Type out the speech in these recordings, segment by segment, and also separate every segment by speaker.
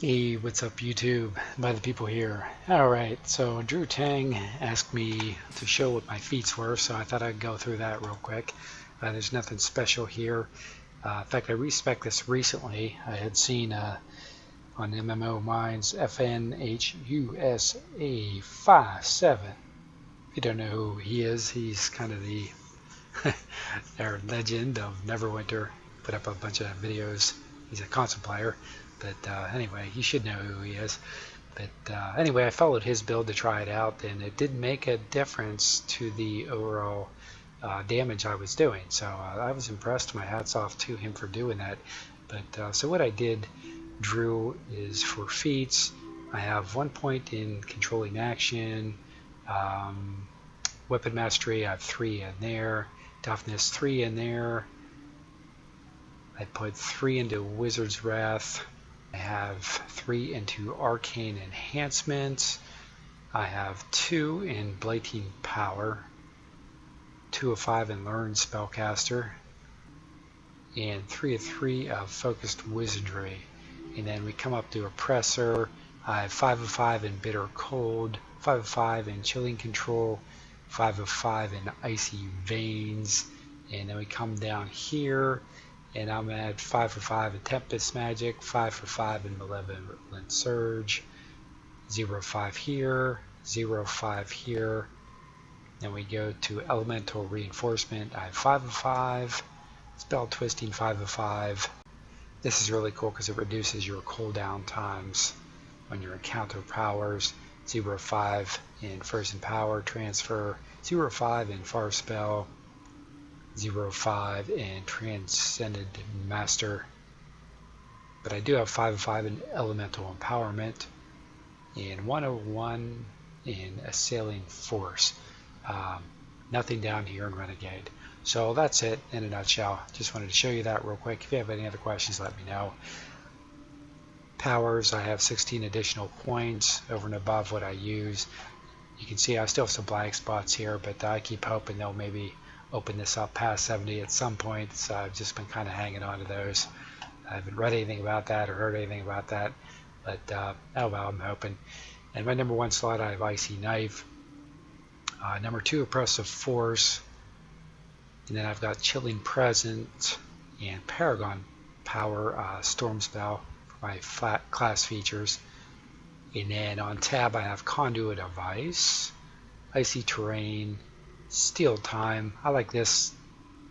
Speaker 1: Hey, what's up YouTube? By the people here. Alright, so Drew Tang asked me to show what my feats were, so I thought I'd go through that real quick. There's nothing special here. In fact, I respec this recently. I had seen on MMO Minds FNHUSA57. If you don't know who he is, he's kind of the our legend of Neverwinter. Put up a bunch of videos. He's a console player. But anyway, you should know who he is. But anyway, I followed his build to try it out, and it did make a difference to the overall damage I was doing. So I was impressed. My hat's off to him for doing that. But so what I did, Drew, is for feats, I have 1 point in controlling action, weapon mastery, I have 3 in there, toughness 3 in there. I put 3 into Wizard's Wrath. I have 3 into Arcane Enhancement. I have 2 in Blighting Power, 2 of 5 in Learn Spellcaster, and 3 of 3 of Focused Wizardry. And then we come up to Oppressor. I have 5 of 5 in Bitter Cold, 5 of 5 in Chilling Control, 5 of 5 in Icy Veins. And then we come down here, and I'm at 5 for 5 in Tempest Magic, 5 for 5 in Malevolent Surge, 0 5 here, 0 5 here. Then we go to Elemental Reinforcement. I have 5 of 5, Spell Twisting 5 of 5. This is really cool because it reduces your cooldown times on your encounter powers. 0 5 in Frozen Power Transfer, 0 5 in Far Spell, 0 5 in Transcended Master. But I do have 5 of 5 in Elemental Empowerment, and 1 of 1 in Assailing Force. Nothing down here in Renegade. So that's it in a nutshell. Just wanted to show you that real quick. If you have any other questions, let me know. Powers, I have 16 additional points over and above what I use. You can see I still have some blank spots here, but I keep hoping they'll maybe open this up past 70 at some point, so I've just been kind of hanging on to those. I haven't read anything about that or heard anything about that, but oh well, I'm hoping. And my number 1 slot, I have Icy Knife. Number 2, Oppressive Force. And then I've got Chilling Presence and Paragon Power Storm Spell for my flat class features. And then on tab, I have Conduit of Ice, Icy Terrain, Steel Time. I like this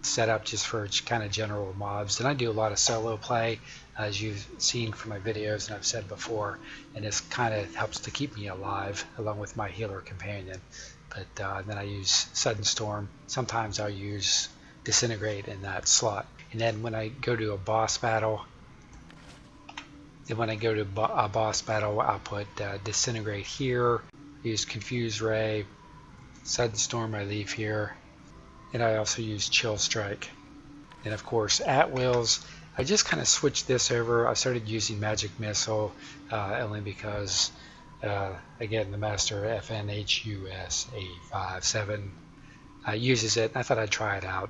Speaker 1: setup just for kind of general mobs, and I do a lot of solo play, as you've seen from my videos and I've said before, and this kind of helps to keep me alive along with my healer companion. But then I use Sudden Storm. Sometimes I'll use Disintegrate in that slot. And then when I go to a boss battle, I'll put Disintegrate here, use Confuse Ray, Sudden Storm I leave here, and I also use Chill Strike. And of course, at wills, I just kind of switched this over. I started using Magic Missile only because, again, the master FNHUSA57 uses it. I thought I'd try it out.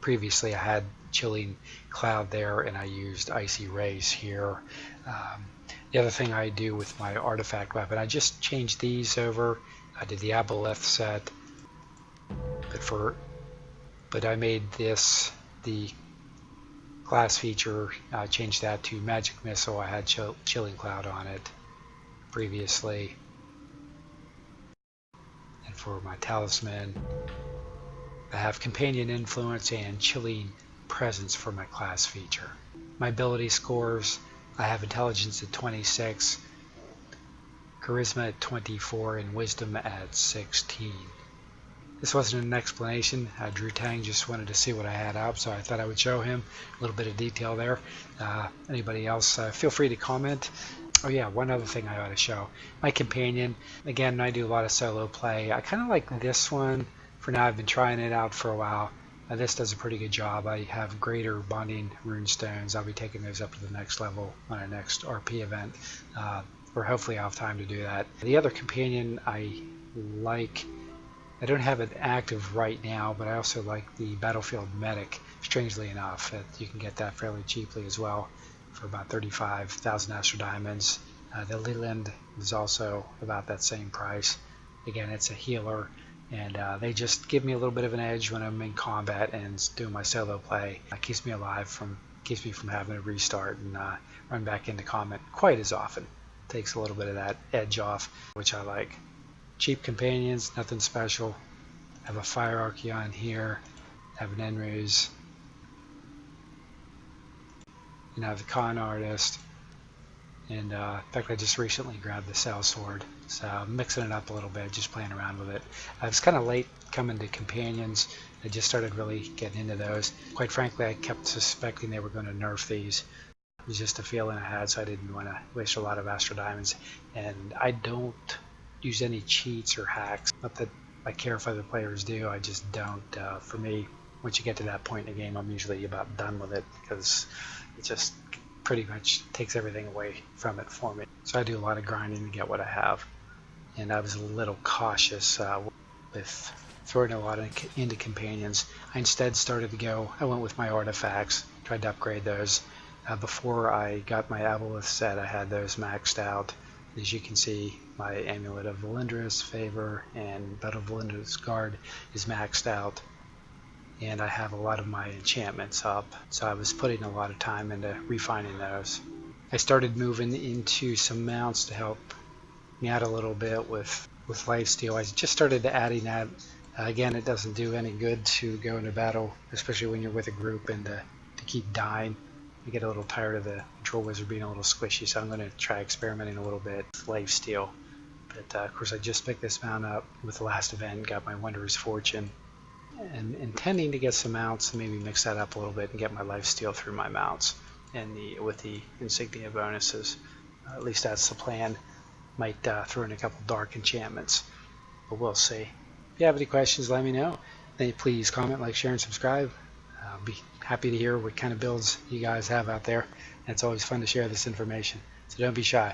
Speaker 1: Previously, I had Chilling Cloud there, and I used Icy Rays here. The other thing I do with my artifact weapon, I just changed these over. I did the Aboleth set, but I made this the class feature. I changed that to Magic Missile. I had Chilling Cloud on it previously. And for my talisman, I have Companion Influence and Chilling Presence for my class feature. My ability scores, I have Intelligence at 26, Charisma at 24, and Wisdom at 16. This wasn't an explanation. Drew Tang just wanted to see what I had up, so I thought I would show him a little bit of detail there. Anybody else, feel free to comment. Oh yeah, one other thing I ought to show. My companion, again, I do a lot of solo play. I kind of like this one. For now, I've been trying it out for a while. This does a pretty good job. I have greater bonding runestones. I'll be taking those up to the next level on our next RP event, or hopefully I'll have time to do that. The other companion I like, I don't have it active right now, but I also like the Battlefield Medic. Strangely enough, you can get that fairly cheaply as well for about 35,000 Astral Diamonds. The Leland is also about that same price. Again, it's a healer, and they just give me a little bit of an edge when I'm in combat and doing my solo play. It keeps me alive, keeps me from having to restart and run back into combat quite as often. Takes a little bit of that edge off, which I like. Cheap companions, nothing special. I have a Fire Archeon here, I have an Enruse, and I have the Con Artist, and in fact I just recently grabbed the Cell Sword, so I'm mixing it up a little bit, just playing around with it. I was kind of late coming to companions. I just started really getting into those. Quite frankly, I kept suspecting they were going to nerf these. It was just a feeling I had, so I didn't want to waste a lot of Astral Diamonds. And I don't use any cheats or hacks. Not that I care if other players do, I just don't. For me, once you get to that point in the game, I'm usually about done with it because it just pretty much takes everything away from it for me. So I do a lot of grinding to get what I have. And I was a little cautious with throwing a lot into companions. I instead I went with my artifacts, tried to upgrade those. Before I got my Aboleth set, I had those maxed out. As you can see, my Amulet of Valindris, Favor, and Battle of Valindris Guard is maxed out. And I have a lot of my enchantments up, so I was putting a lot of time into refining those. I started moving into some mounts to help me out a little bit with lifesteal. I just started adding that. Again, it doesn't do any good to go into battle, especially when you're with a group, and to keep dying. I get a little tired of the Control Wizard being a little squishy, so I'm going to try experimenting a little bit with lifesteal. But of course, I just picked this mount up with the last event, got my Wanderer's Fortune, and intending to get some mounts, maybe mix that up a little bit and get my lifesteal through my mounts and with the Insignia bonuses. At least that's the plan. Might throw in a couple dark enchantments, but we'll see. If you have any questions, let me know. Then please comment, like, share, and subscribe. I'll be happy to hear what kind of builds you guys have out there. And it's always fun to share this information, so don't be shy.